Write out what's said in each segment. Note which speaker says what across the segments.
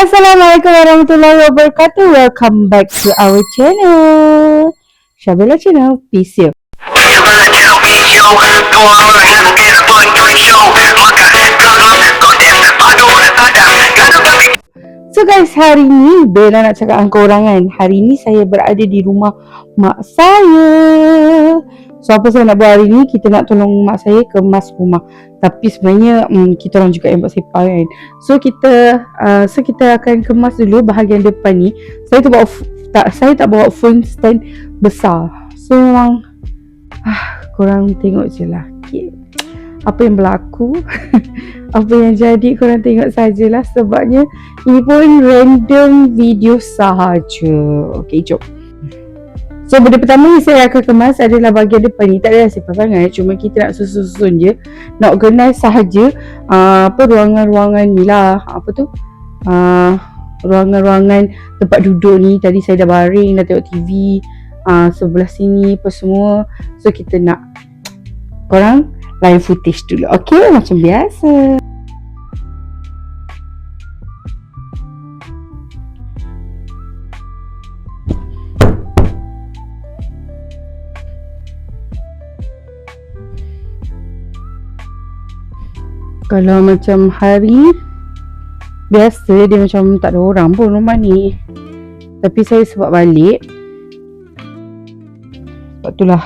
Speaker 1: Assalamualaikum warahmatullahi wabarakatuh. Welcome back to our channel, Syabila Channel. Peace here. So guys, hari ni Bella nak cakap dengan korang kan. Hari ni saya berada di rumah mak saya. So apa saya nak buat hari ni, kita nak tolong mak saya kemas rumah. Tapi sebenarnya kita orang juga yang buat sepah kan. So kita akan kemas dulu bahagian depan ni. Saya tak bawa phone stand besar. So memang korang tengok je lah apa yang berlaku. Apa yang jadi korang tengok sajalah. Sebabnya ini pun random video sahaja. Okay, jom. So benda pertama yang saya akan kemas adalah bahagian depan ni. Tak adalah sepah sangat, cuma kita nak susun-susun je, nak organize sahaja ruangan-ruangan ni lah. Ruangan-ruangan tempat duduk ni. Tadi saya dah baring, dah tengok TV sebelah sini apa semua. So kita nak korang live footage dulu, okay? Macam biasa. Kalau macam hari biasa, dia macam tak ada orang pun rumah ni. Tapi saya sebab balik, sebab itulah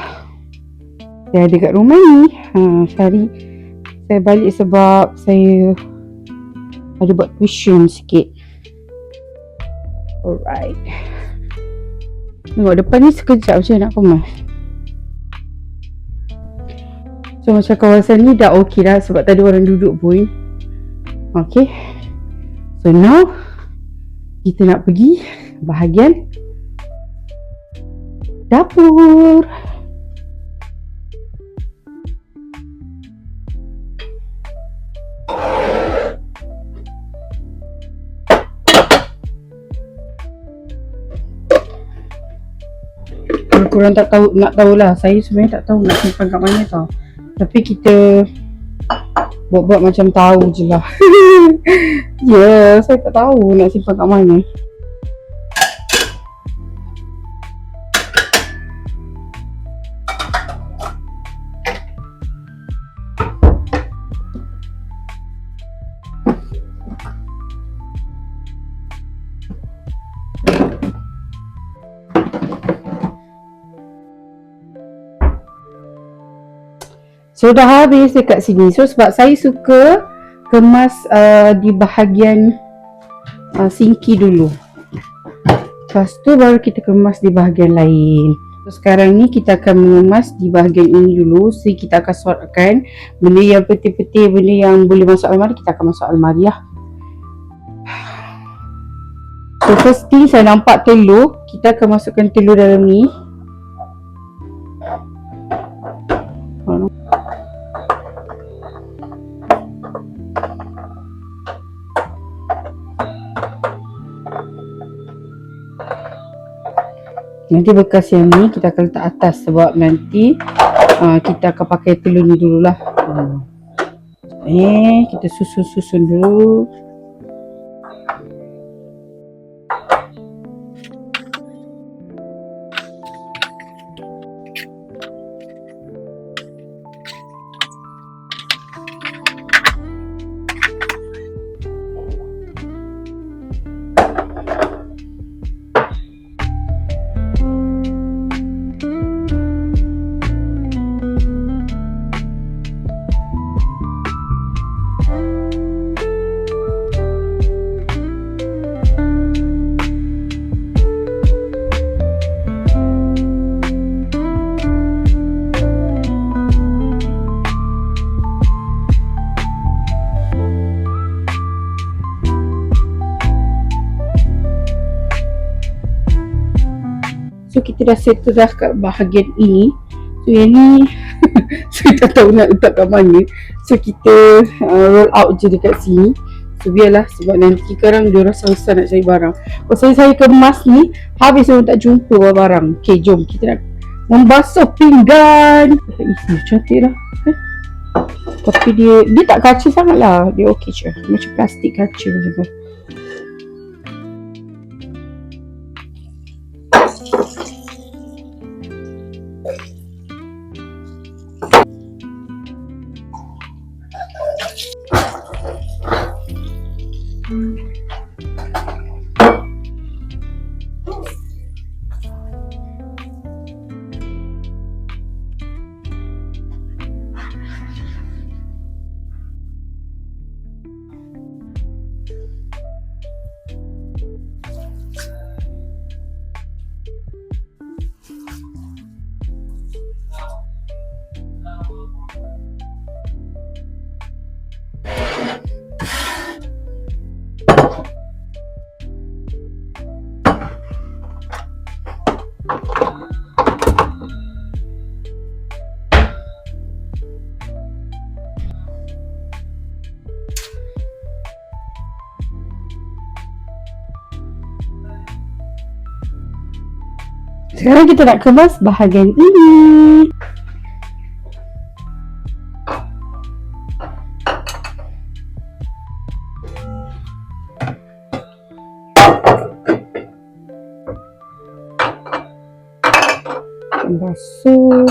Speaker 1: saya ada kat rumah ni. Hari saya balik sebab saya ada buat tuition sikit. Alright. Tengok depan ni sekejap je nak kemas. So macam kawasan ni dah okey dah sebab tadi orang duduk pun. Okay. So now kita nak pergi bahagian dapur. Kalau korang tak tahu, nak tahulah, saya sebenarnya tak tahu nak simpan kat mana tau. Tapi kita buat-buat macam tahu je lah. Ya, saya tak tahu nak simpan kat mana. So dah habis dekat sini. So sebab saya suka kemas di bahagian sinki dulu. Lepas tu baru kita kemas di bahagian lain. So sekarang ni kita akan mengemas di bahagian ini dulu. So kita akan sortkan benda yang peti-peti, benda yang boleh masuk almari, kita akan masuk almari lah. So first thing, saya nampak telur. Kita akan masukkan telur dalam ni. Nanti bekas yang ni kita akan letak atas sebab nanti kita akan pakai telur ni dululah. Kita susun-susun dulu. So kita dah settle dah kat bahagian ini. So yang ni saya tak tahu nak letak kat mana. So kita roll out je dekat sini. So biarlah sebab nanti korang dia rasa susah nak cari barang. Kalau saya kemas ni habis orang tak jumpa barang. Okay, jom kita nak membasuh pinggan. Cantik lah kan? Tapi dia tak kaca sangat lah. Dia okey je. Macam plastik kaca macam tu. Sekarang kita nak kemas bahagian ini. Basuh.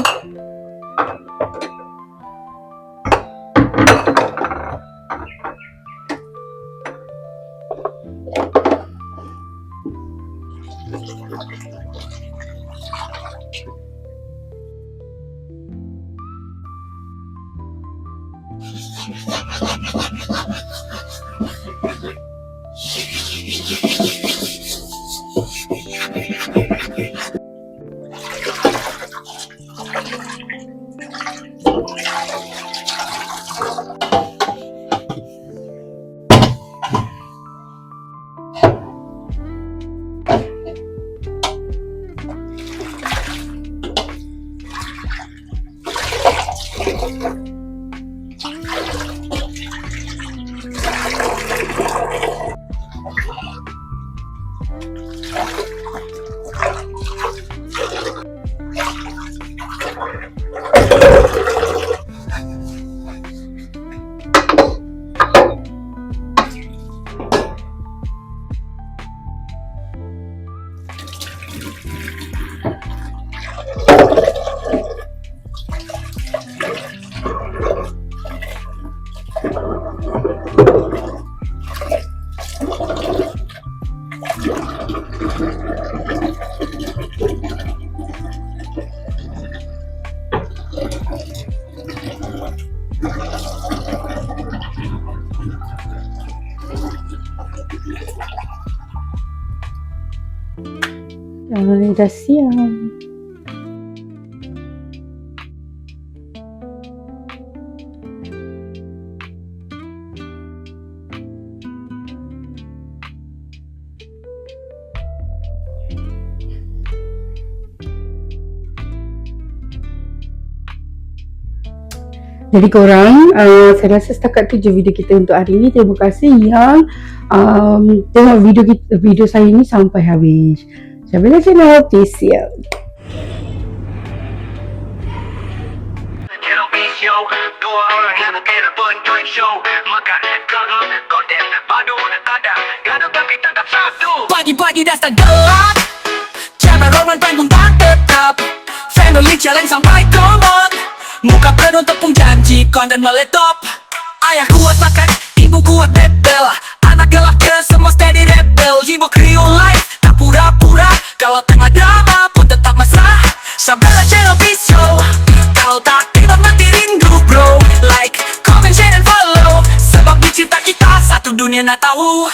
Speaker 1: Dah siap. Jadi korang, saya rasa setakat tu je video kita untuk hari ni. Terima kasih yang tengok video saya ni sampai habis. Syabila channel, peace out.
Speaker 2: Pagi-pagi dah start gelap, cara orang panggung tak tetap, family challenge sampai common, muka penuh tepung janji, konten meletop. Ayah kuat makan, ibu kuat bebel, anak gelap ke semua steady rebel. Jiwa real life, tak pura-pura, kalau tengah drama pun tetap mesra. Syabila channel peace show, kalau tak terima mati rindu bro. Like, comment, share dan follow, sebab di cinta kita satu dunia nak tahu.